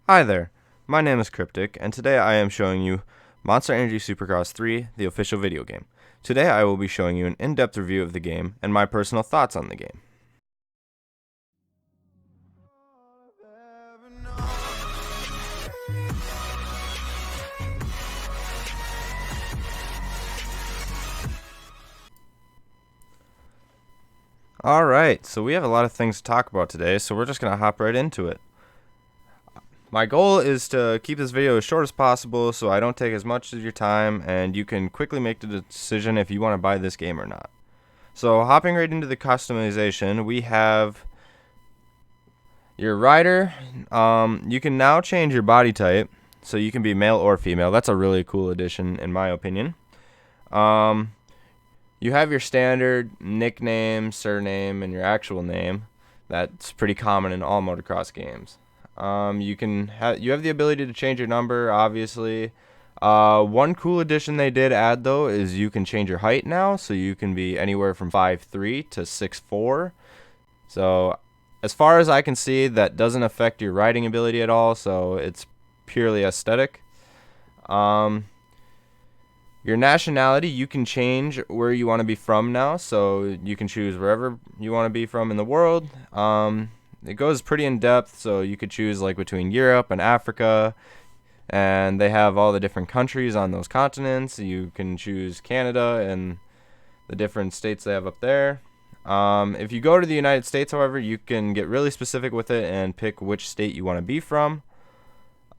Hi there, my name is Cryptic, and today I am showing you Monster Energy Supercross 3, the official video game. Today I will be showing you an in-depth review of the game and my personal thoughts on the game. Alright, so we have a lot of things to talk about today, so we're just going to hop right into it. My goal is to keep this video as short as possible so I don't take as much of your time and you can quickly make the decision if you want to buy this game or not. So hopping right into the customization, we have your rider. You can now change your body type so you can be male or female. That's a really cool addition in my opinion. You have your standard nickname, surname, and your actual name. That's pretty common in all motocross games. You have the ability to change your number, obviously. One cool addition they did add though is you can change your height now, so you can be anywhere from 5'3" to 6'4". So as far as I can see, that doesn't affect your riding ability at all, so it's purely aesthetic. Your nationality, you can change where you want to be from now, so you can choose wherever you want to be from in the world. It goes pretty in depth, so you could choose like between Europe and Africa, and they have all the different countries on those continents. You can choose Canada and the different states they have up there. If you go to the United States, however, you can get really specific with it and pick which state you want to be from.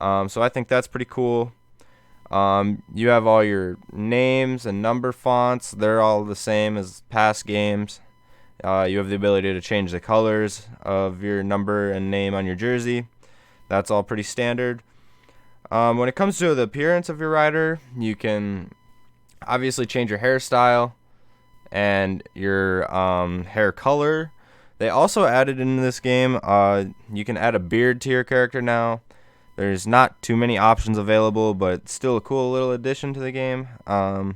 So I think that's pretty cool. You have all your names and number fonts. They're all the same as past games. You have the ability to change the colors of your number and name on your jersey. That's all pretty standard. When it comes to the appearance of your rider, you can obviously change your hairstyle and your hair color. They also added in this game, you can add a beard to your character now. There's not too many options available, but still a cool little addition to the game. You're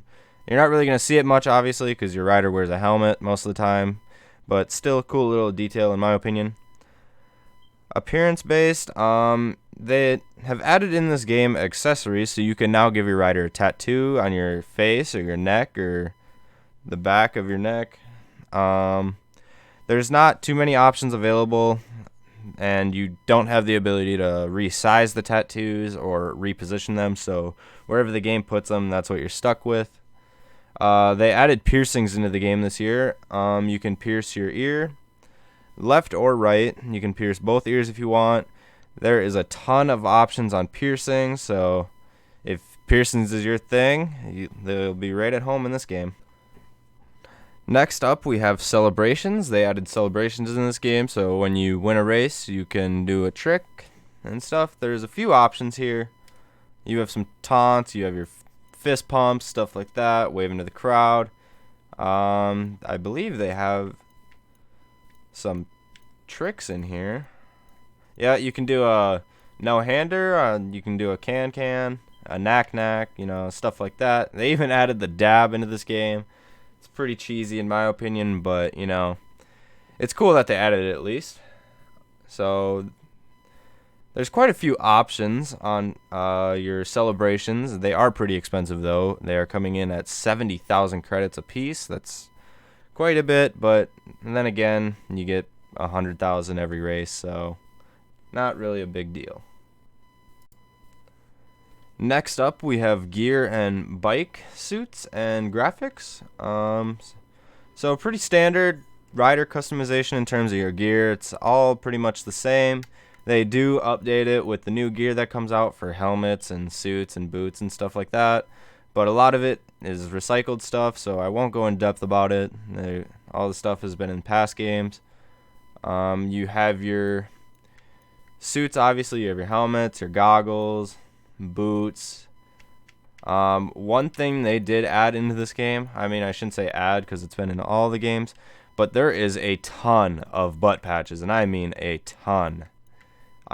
not really going to see it much, obviously, because your rider wears a helmet most of the time, but still a cool little detail in my opinion. Appearance based, they have added in this game accessories, so you can now give your rider a tattoo on your face or your neck or the back of your neck. There's not too many options available, and you don't have the ability to resize the tattoos or reposition them, so wherever the game puts them, that's what you're stuck with. They added piercings into the game this year. You can pierce your ear, left or right. You can pierce both ears if you want. There is a ton of options on piercing, so if piercings is your thing, they'll be right at home in this game. Next up, we have celebrations. They added celebrations in this game, so when you win a race, you can do a trick and stuff. There's a few options here. You have some taunts, you have your fist pumps, stuff like that, waving to the crowd. I believe they have some tricks in here. Yeah, you can do a no-hander, you can do a can-can, a knack-knack, stuff like that. They even added the dab into this game. It's pretty cheesy in my opinion, but it's cool that they added it at least. So there's quite a few options on your celebrations. They are pretty expensive though. They are coming in at 70,000 credits a piece. That's quite a bit, but then again, you get 100,000 every race, so not really a big deal. Next up, we have gear and bike suits and graphics. So pretty standard rider customization in terms of your gear. It's all pretty much the same. They do update it with the new gear that comes out for helmets and suits and boots and stuff like that. But a lot of it is recycled stuff, so I won't go in depth about it. All the stuff has been in past games. You have your suits, obviously. You have your helmets, your goggles, boots. One thing they did add into this game, I shouldn't say add because it's been in all the games, but there is a ton of butt patches, and I mean a ton.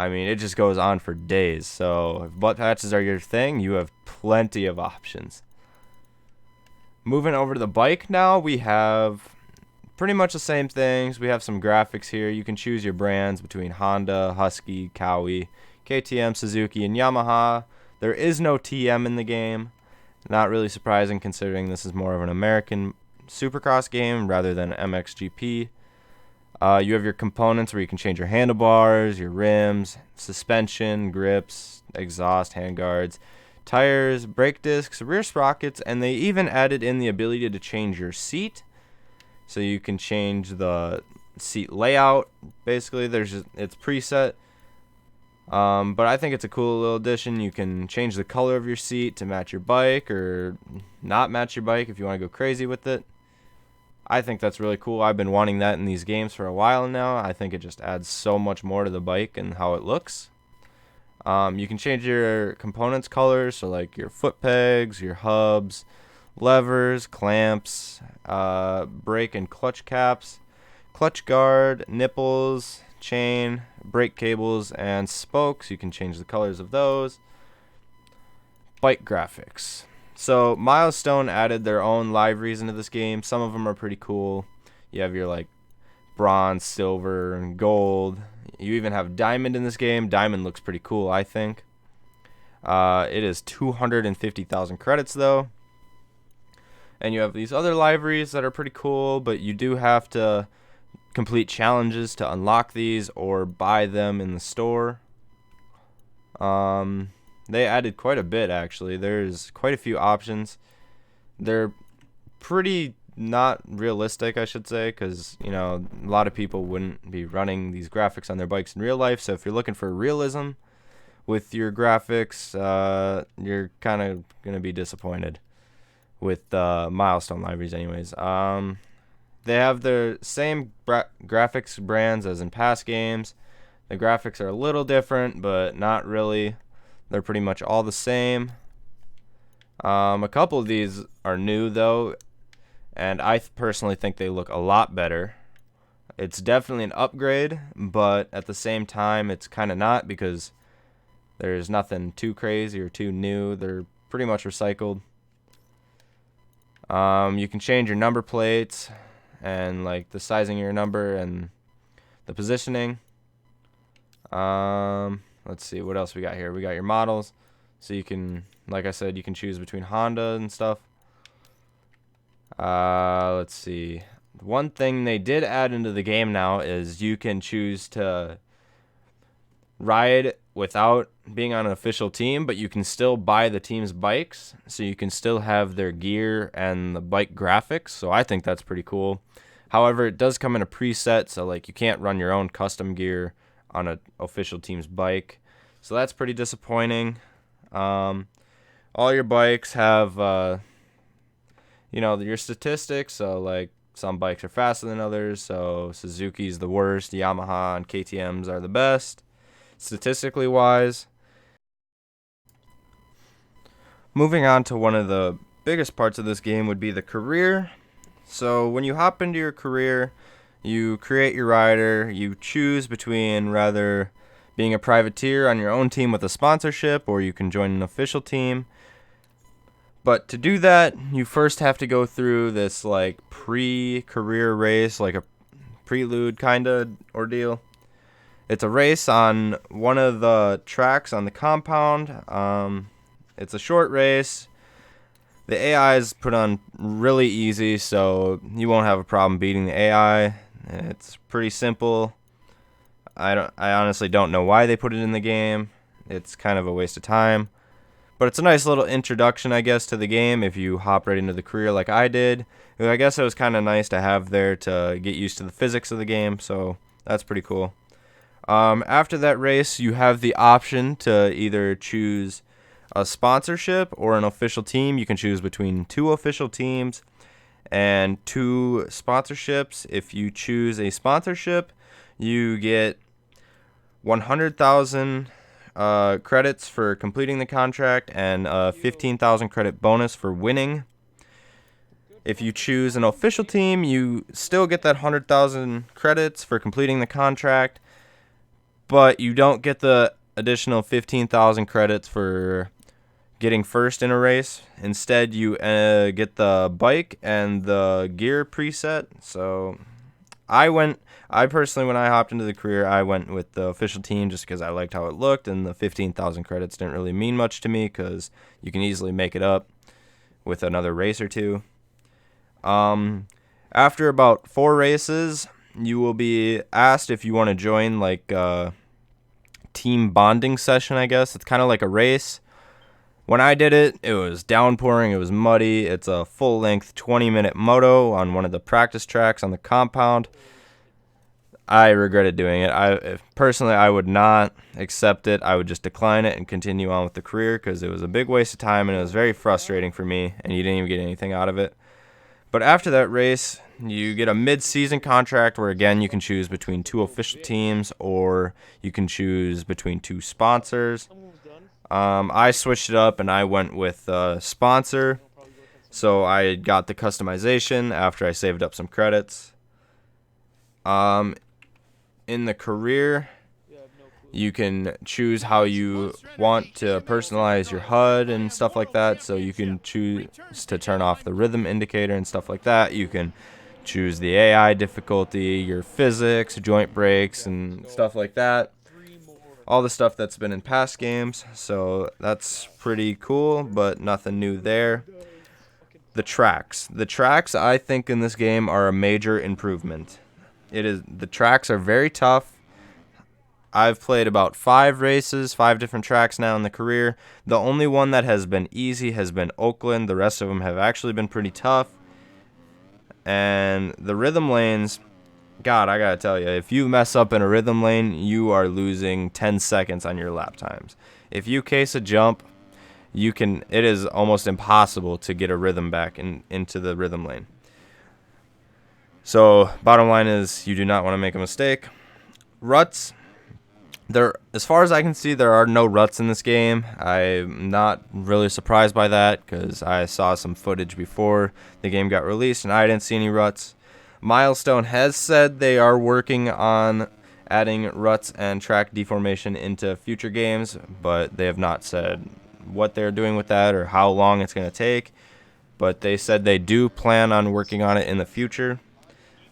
It just goes on for days, so if butt patches are your thing, you have plenty of options. Moving over to the bike now, we have pretty much the same things. We have some graphics here. You can choose your brands between Honda, Husky, Cowie, KTM, Suzuki, and Yamaha. There is no TM in the game. Not really surprising considering this is more of an American Supercross game rather than MXGP. You have your components where you can change your handlebars, your rims, suspension, grips, exhaust, handguards, tires, brake discs, rear sprockets, and they even added in the ability to change your seat. So you can change the seat layout. Basically, it's preset. But I think it's a cool little addition. You can change the color of your seat to match your bike or not match your bike if you want to go crazy with it. I think that's really cool. I've been wanting that in these games for a while now. I think it just adds so much more to the bike and how it looks. You can change your components colors, so like your foot pegs, your hubs, levers, clamps, brake and clutch caps, clutch guard, nipples, chain, brake cables, and spokes. You can change the colors of those. Bike graphics. So Milestone added their own liveries into this game. Some of them are pretty cool. You have your like bronze, silver, and gold. You even have diamond in this game. Diamond looks pretty cool, I think. It is 250,000 credits though. And you have these other liveries that are pretty cool, but you do have to complete challenges to unlock these or buy them in the store. They added quite a bit, actually. There's quite a few options. They're pretty not realistic, I should say, because, you know, a lot of people wouldn't be running these graphics on their bikes in real life. So if you're looking for realism with your graphics, you're kind of going to be disappointed with Milestone libraries anyways. They have the same graphics brands as in past games. The graphics are a little different, but not really. They're pretty much all the same. A couple of these are new, though, and I personally think they look a lot better. It's definitely an upgrade, but at the same time, it's kind of not because there's nothing too crazy or too new. They're pretty much recycled. You can change your number plates and like the sizing of your number and the positioning. Let's see what else we got here. We got your models, so you can, like I said, you can choose between Honda and stuff. Let's see. One thing they did add into the game now is you can choose to ride without being on an official team, but you can still buy the team's bikes, so you can still have their gear and the bike graphics. So I think that's pretty cool. However, it does come in a preset, so like you can't run your own custom gear on an official team's bike, so that's pretty disappointing. All your bikes have your statistics, so like some bikes are faster than others, so Suzuki's the worst, Yamaha and KTM's are the best statistically wise. Moving on to one of the biggest parts of this game would be the career. So when you hop into your career, you create your rider, you choose between rather being a privateer on your own team with a sponsorship, or you can join an official team. But to do that, you first have to go through this like pre-career race, like a prelude kind of ordeal. It's a race on one of the tracks on the compound. It's a short race. The AI is put on really easy, so you won't have a problem beating the AI. It's pretty simple. I honestly don't know why they put it in the game. It's kind of a waste of time. But it's a nice little introduction, I guess, to the game if you hop right into the career like I did. I guess it was kind of nice to have there to get used to the physics of the game, so that's pretty cool. After that race, you have the option to either choose a sponsorship or an official team. You can choose between 2 official teams and 2 sponsorships. If you choose a sponsorship, you get 100,000 credits for completing the contract and a 15,000 credit bonus for winning. If you choose an official team, you still get that 100,000 credits for completing the contract, but you don't get the additional 15,000 credits for getting first in a race. Instead, you get the bike and the gear preset. So I personally, when I hopped into the career, I went with the official team just because I liked how it looked, and the 15,000 credits didn't really mean much to me because you can easily make it up with another race or two. After about 4 races, you will be asked if you want to join like a team bonding session, I guess. It's kind of like a race. When I did it, it was downpouring, it was muddy. It's a full-length 20-minute moto on one of the practice tracks on the compound. I regretted doing it. Personally, I would not accept it. I would just decline it and continue on with the career because it was a big waste of time and it was very frustrating for me, and you didn't even get anything out of it. But after that race, you get a mid-season contract where, again, you can choose between 2 official teams or you can choose between 2 sponsors. I switched it up and I went with sponsor. So I got the customization after I saved up some credits. In the career, you can choose how you want to personalize your HUD and stuff like that. So you can choose to turn off the rhythm indicator and stuff like that. You can choose the AI difficulty, your physics, joint breaks, and stuff like that. All the stuff that's been in past games. So that's pretty cool, but nothing new there. The tracks. The tracks, I think, in this game are a major improvement. The tracks are very tough. I've played about 5 races, 5 different tracks now in the career. The only one that has been easy has been Oakland. The rest of them have actually been pretty tough. And the rhythm lanes, God, I gotta tell you, if you mess up in a rhythm lane, you are losing 10 seconds on your lap times. If you case a jump, it is almost impossible to get a rhythm back into the rhythm lane. So, bottom line is, you do not want to make a mistake. Ruts. As far as I can see, there are no ruts in this game. I'm not really surprised by that because I saw some footage before the game got released and I didn't see any ruts. Milestone has said they are working on adding ruts and track deformation into future games, but they have not said what they're doing with that or how long it's going to take. But they said they do plan on working on it in the future.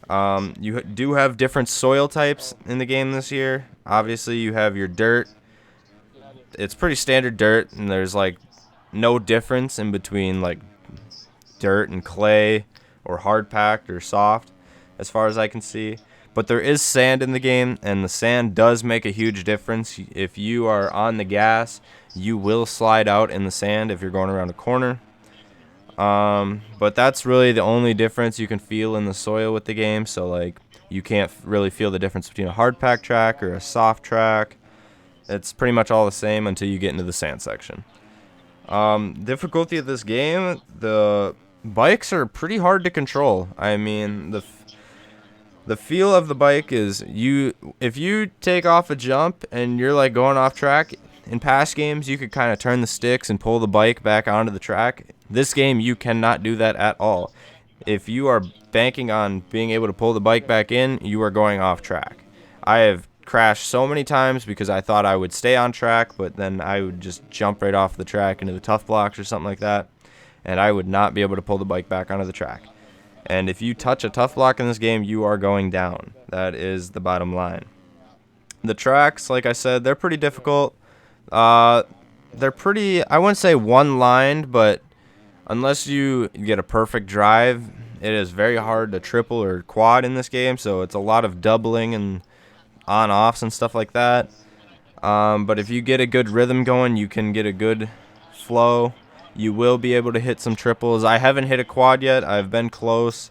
You do have different soil types in the game this year. Obviously, you have your dirt. It's pretty standard dirt, and there's like no difference in between like dirt and clay or hard packed or soft, as far as I can see. But there is sand in the game, and the sand does make a huge difference. If you are on the gas, you will slide out in the sand if you're going around a corner. But that's really the only difference you can feel in the soil with the game. So like you can't really feel the difference between a hard pack track or a soft track. It's pretty much all the same until you get into the sand section. Difficulty of this game, the bikes are pretty hard to control. I mean, the feel of the bike is if you take off a jump and you're like going off track, in past games you could kind of turn the sticks and pull the bike back onto the track. This game you cannot do that at all. If you are banking on being able to pull the bike back in, you are going off track. I have crashed so many times because I thought I would stay on track, but then I would just jump right off the track into the tough blocks or something like that, and I would not be able to pull the bike back onto the track. And if you touch a tough block in this game, you are going down. That is the bottom line. The tracks, like I said, they're pretty difficult. They're pretty, I wouldn't say one-lined, but unless you get a perfect drive, it is very hard to triple or quad in this game, so it's a lot of doubling and on-offs and stuff like that. But if you get a good rhythm going, you can get a good flow. You will be able to hit some triples. I haven't hit a quad yet. I've been close,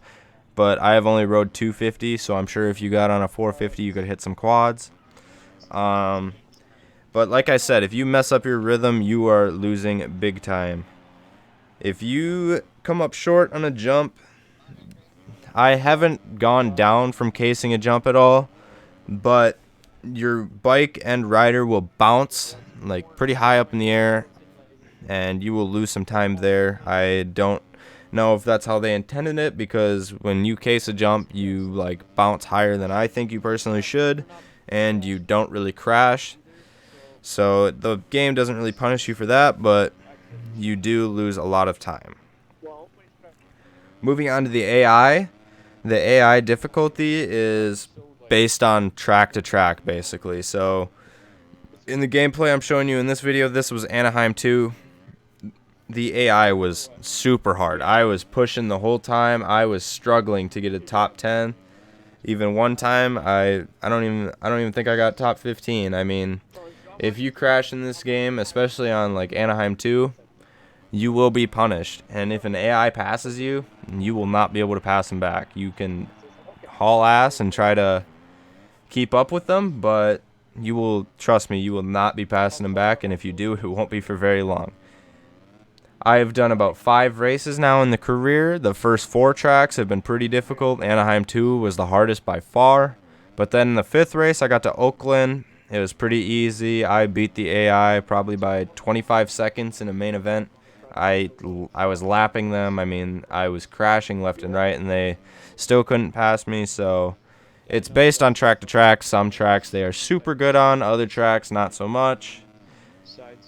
but I have only rode 250, so I'm sure if you got on a 450, you could hit some quads. But like I said, if you mess up your rhythm, you are losing big time. If you come up short on a jump, I haven't gone down from casing a jump at all, but your bike and rider will bounce like pretty high up in the air, and you will lose some time there. I don't know if that's how they intended it, because when you case a jump, you like bounce higher than I think you personally should, and you don't really crash. So the game doesn't really punish you for that, but you do lose a lot of time. Moving on to the AI. The AI difficulty is based on track to track, basically. So in the gameplay I'm showing you in this video, this was Anaheim 2. The AI was super hard. I was pushing the whole time. I was struggling to get a top 10. Even one time, I don't even think I got top 15. I mean, if you crash in this game, especially on like Anaheim 2, you will be punished. And if an AI passes you, you will not be able to pass them back. You can haul ass and try to keep up with them, but you will, trust me, you will not be passing them back. And if you do, it won't be for very long. I've done about 5 races now in the career. The first 4 tracks have been pretty difficult. Anaheim 2 was the hardest by far. But then in the 5th race, I got to Oakland. It was pretty easy. I beat the AI probably by 25 seconds in a main event. I was lapping them. I mean, I was crashing left and right, and they still couldn't pass me. So it's based on track to track. Some tracks they are super good on. Other tracks, not so much.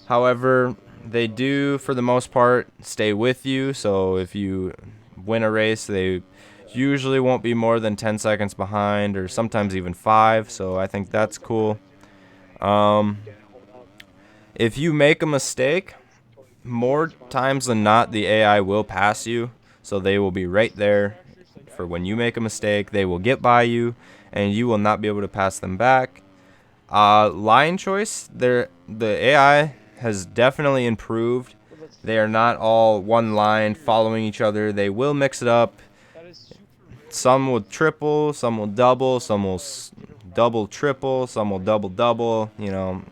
However, they do, for the most part, stay with you. So if you win a race, they usually won't be more than 10 seconds behind, or sometimes even 5. So I think that's cool. If you make a mistake, more times than not, the AI will pass you. So they will be right there for when you make a mistake. They will get by you, and you will not be able to pass them back. Line choice, the AI has definitely improved. They are not all one line following each other. They will mix it up. Some will triple, some will double, some will double triple, some will double double. You know,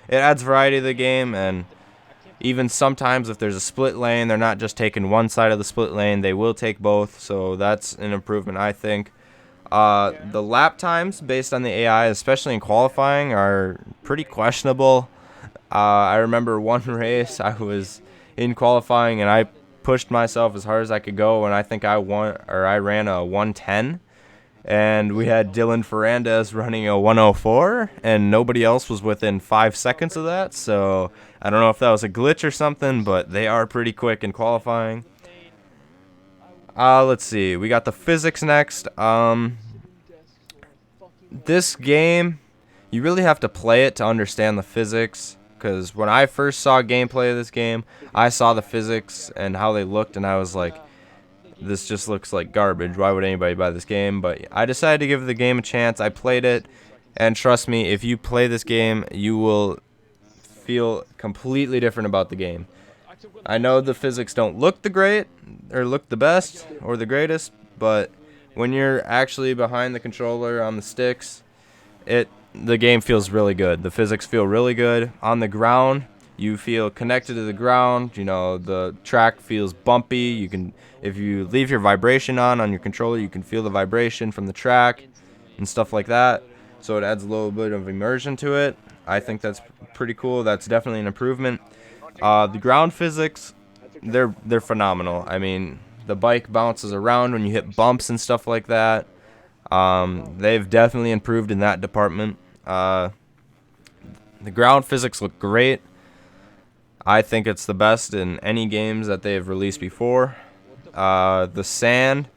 it adds variety to the game, and even sometimes if there's a split lane, they're not just taking one side of the split lane. They will take both, so that's an improvement, I think. The lap times based on the AI, especially in qualifying, are pretty questionable. I remember one race I was in qualifying and I pushed myself as hard as I could go, and I think I ran a 110, and we had Dylan Ferrandez running a 104, and nobody else was within 5 seconds of that. So I don't know if that was a glitch or something, but they are pretty quick in qualifying. Let's see. We got the physics next. This game, you really have to play it to understand the physics. Because when I first saw gameplay of this game, I saw the physics and how they looked, and I was like, this just looks like garbage. Why would anybody buy this game? But I decided to give the game a chance. I played it, and trust me, if you play this game, you will feel completely different about the game. I know the physics don't look the best or the greatest, but when you're actually behind the controller on the sticks, the game feels really good. The physics feel really good. On the ground, you feel connected to the ground. You know, the track feels bumpy. You can, if you leave your vibration on your controller, you can feel the vibration from the track and stuff like that. So it adds a little bit of immersion to it. I think that's pretty cool. That's definitely an improvement. The ground physics, they're phenomenal. I mean, the bike bounces around when you hit bumps and stuff like that. They've definitely improved in that department. The ground physics look great. I think it's the best in any games that they've released before. The sand,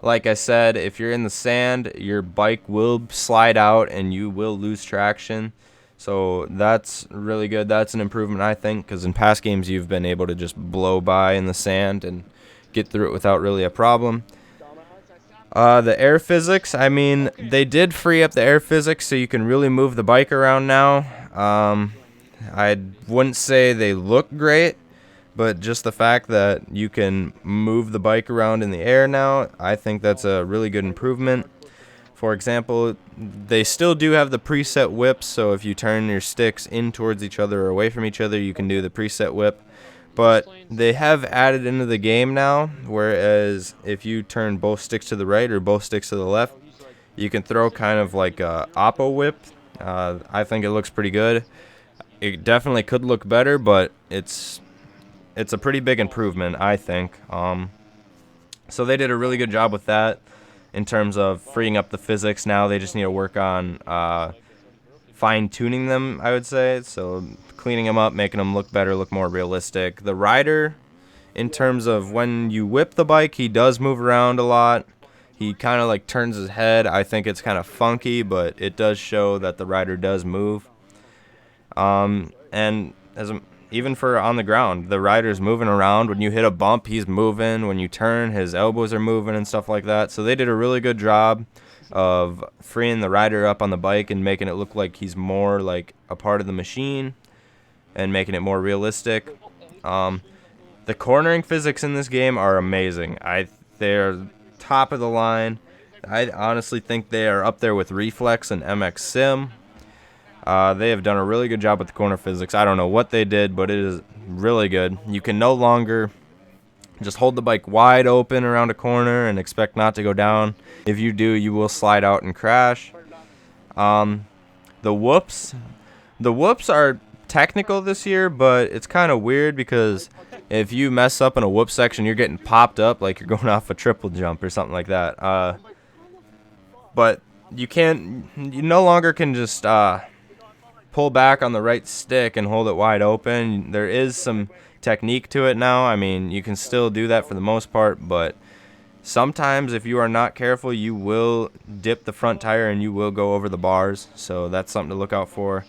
like I said, if you're in the sand, your bike will slide out and you will lose traction. So that's really good. That's an improvement, I think, because in past games you've been able to just blow by in the sand and get through it without really a problem. The air physics, I mean, they did free up the air physics so you can really move the bike around now. I wouldn't say they look great, but just the fact that you can move the bike around in the air now, I think that's a really good improvement. For example, they still do have the preset whips, so if you turn your sticks in towards each other or away from each other, you can do the preset whip. But they have added into the game now, whereas if you turn both sticks to the right or both sticks to the left, you can throw kind of like a oppo whip. I think it looks pretty good. It definitely could look better, but it's a pretty big improvement, I think. So they did a really good job with that in terms of freeing up the physics. Now they just need to work on fine-tuning them, I would say. So cleaning them up, making them look better, look more realistic. The rider, in terms of when you whip the bike, he does move around a lot. He kind of like turns his head. I think it's kind of funky, but it does show that the rider does move. And even for on the ground, the rider's moving around. When you hit a bump, he's moving. When you turn, his elbows are moving and stuff like that. So they did a really good job of freeing the rider up on the bike and making it look like he's more like a part of the machine and making it more realistic. The cornering physics in this game are amazing. They're top of the line. I honestly think they are up there with Reflex and MX Sim. They have done a really good job with the corner physics. I don't know what they did, but it is really good. You can no longer just hold the bike wide open around a corner and expect not to go down. If you do, you will slide out and crash. The whoops are technical this year, but it's kind of weird because if you mess up in a whoop section, you're getting popped up like you're going off a triple jump or something like that. But you no longer can just pull back on the right stick and hold it wide open. There is some technique to it now. I mean, you can still do that for the most part, but sometimes if you are not careful, you will dip the front tire and you will go over the bars. So that's something to look out for.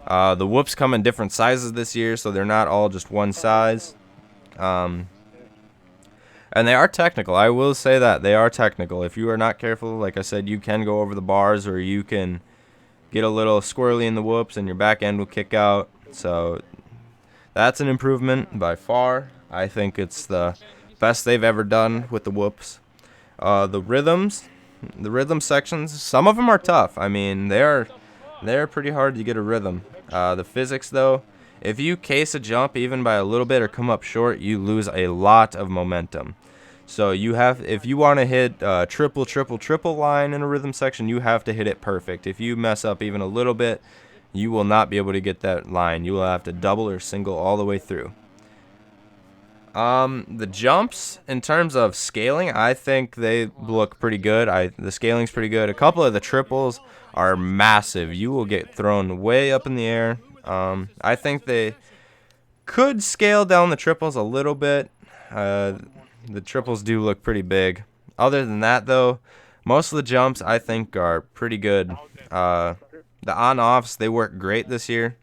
The whoops come in different sizes this year, so they're not all just one size. And they are technical. I will say that. They are technical. If you are not careful, like I said, you can go over the bars or you can get a little squirrely in the whoops and your back end will kick out. So that's an improvement by far. I think it's the best they've ever done with the whoops. The rhythm sections, some of them are tough. I mean, they're pretty hard to get a rhythm. The physics, though, if you case a jump even by a little bit or come up short, you lose a lot of momentum. So if you want to hit triple, triple, triple line in a rhythm section, you have to hit it perfect. If you mess up even a little bit, you will not be able to get that line. You will have to double or single all the way through. The jumps, in terms of scaling, I think they look pretty good. The scaling's pretty good. A couple of the triples are massive. You will get thrown way up in the air. I think they could scale down the triples a little bit. The triples do look pretty big. Other than that, though, most of the jumps I think are pretty good. The on-offs, they work great this year.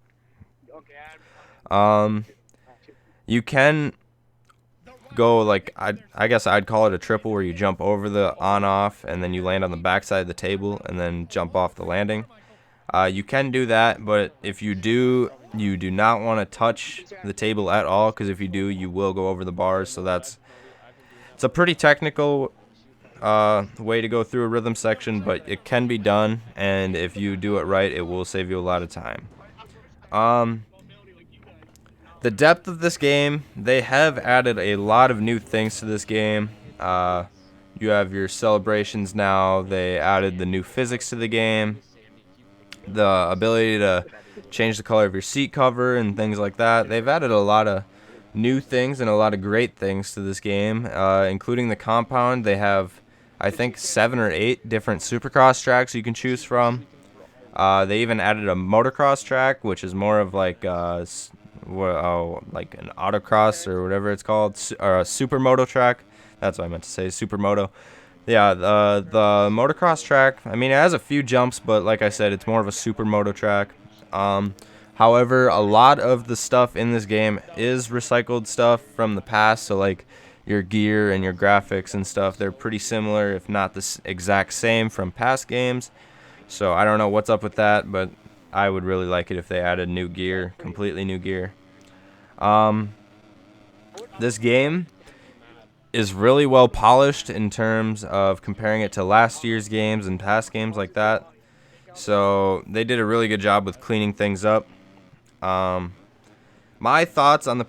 You can go like I guess I'd call it a triple where you jump over the on-off and then you land on the backside of the table and then jump off the landing. You can do that, but if you do, you do not want to touch the table at all, because if you do, you will go over the bars. So it's a pretty technical way to go through a rhythm section, but it can be done, and if you do it right, it will save you a lot of time. The depth of this game, they have added a lot of new things to this game. You have your celebrations now. They added the new physics to the game, the ability to change the color of your seat cover and things like that. They've added a lot of new things and a lot of great things to this game, including the compound. They have, I think, 7 or 8 different Supercross tracks you can choose from. They even added a motocross track, which is more of like like an autocross or whatever it's called, or a supermoto track. That's what I meant to say, supermoto. Yeah, the motocross track, I mean, it has a few jumps, but like I said, it's more of a supermoto track. However, a lot of the stuff in this game is recycled stuff from the past, so like your gear and your graphics and stuff, they're pretty similar, if not the exact same from past games. So I don't know what's up with that, but I would really like it if they added new gear, completely new gear. This game is really well polished in terms of comparing it to last year's games and past games like that. So they did a really good job with cleaning things up. My thoughts on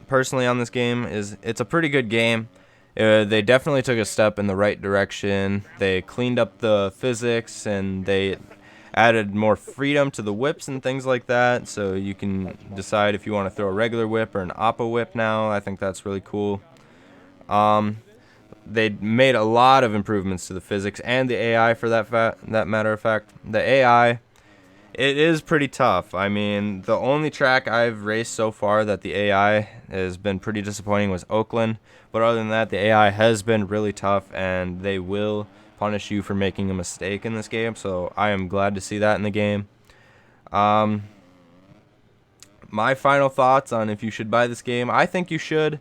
personally on this game is it's a pretty good game. They definitely took a step in the right direction. They cleaned up the physics and they added more freedom to the whips and things like that, so you can decide if you want to throw a regular whip or an oppo whip now. I think that's really cool. They made a lot of improvements to the physics and the AI for that matter of fact. The AI It is pretty tough. I mean, the only track I've raced so far that the AI has been pretty disappointing was Oakland. But other than that, the AI has been really tough, and they will punish you for making a mistake in this game. So I am glad to see that in the game. Um, my final thoughts on if you should buy this game. I think you should.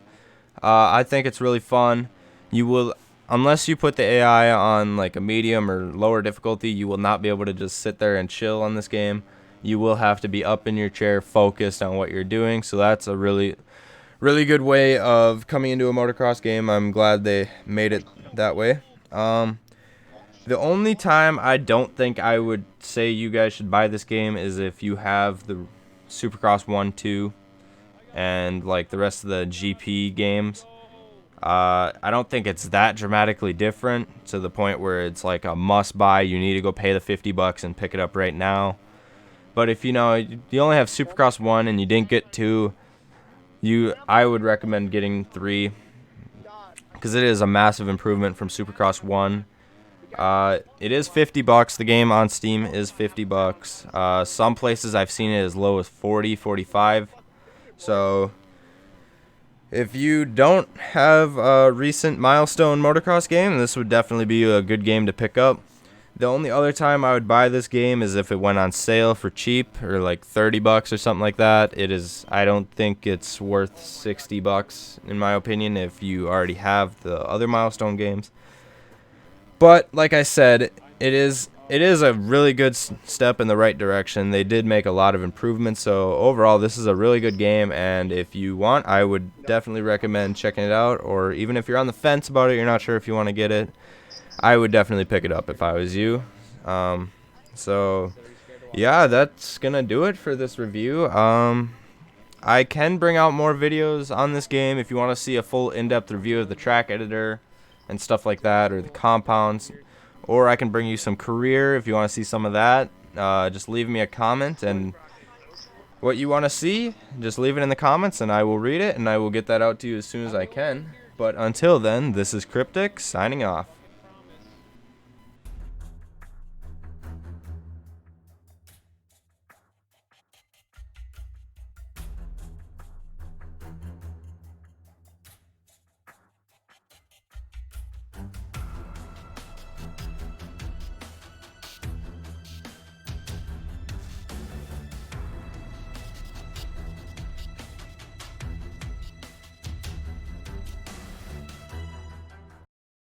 I think it's really fun. You will, unless you put the AI on like a medium or lower difficulty, you will not be able to just sit there and chill on this game. You will have to be up in your chair, focused on what you're doing. So that's a really, really good way of coming into a motocross game. I'm glad they made it that way. The only time I don't think I would say you guys should buy this game is if you have the Supercross 1, 2, and like the rest of the GP games. I don't think it's that dramatically different to the point where it's like a must buy. You need to go pay the $50 and pick it up right now. But if you only have Supercross 1 and you didn't get 2, I would recommend getting 3 because it is a massive improvement from Supercross 1. It is $50. The game on Steam is $50. Some places I've seen it as low as 40, 45. So if you don't have a recent milestone motocross game, this would definitely be a good game to pick up. The only other time I would buy this game is if it went on sale for cheap, or like $30 or something like that. I don't think it's worth $60 in my opinion if you already have the other milestone games. But like I said, it is a really good step in the right direction. They did make a lot of improvements, so overall this is a really good game, and if you want, I would definitely recommend checking it out. Or even if you're on the fence about it, you're not sure if you want to get it, I would definitely pick it up if I was you. So yeah, that's gonna do it for this review. I can bring out more videos on this game if you want to see a full in-depth review of the track editor and stuff like that, or the compounds. Or I can bring you some career if you want to see some of that. Just leave me a comment, and what you want to see, just leave it in the comments, and I will read it, and I will get that out to you as soon as I can. But until then, this is Cryptic, signing off.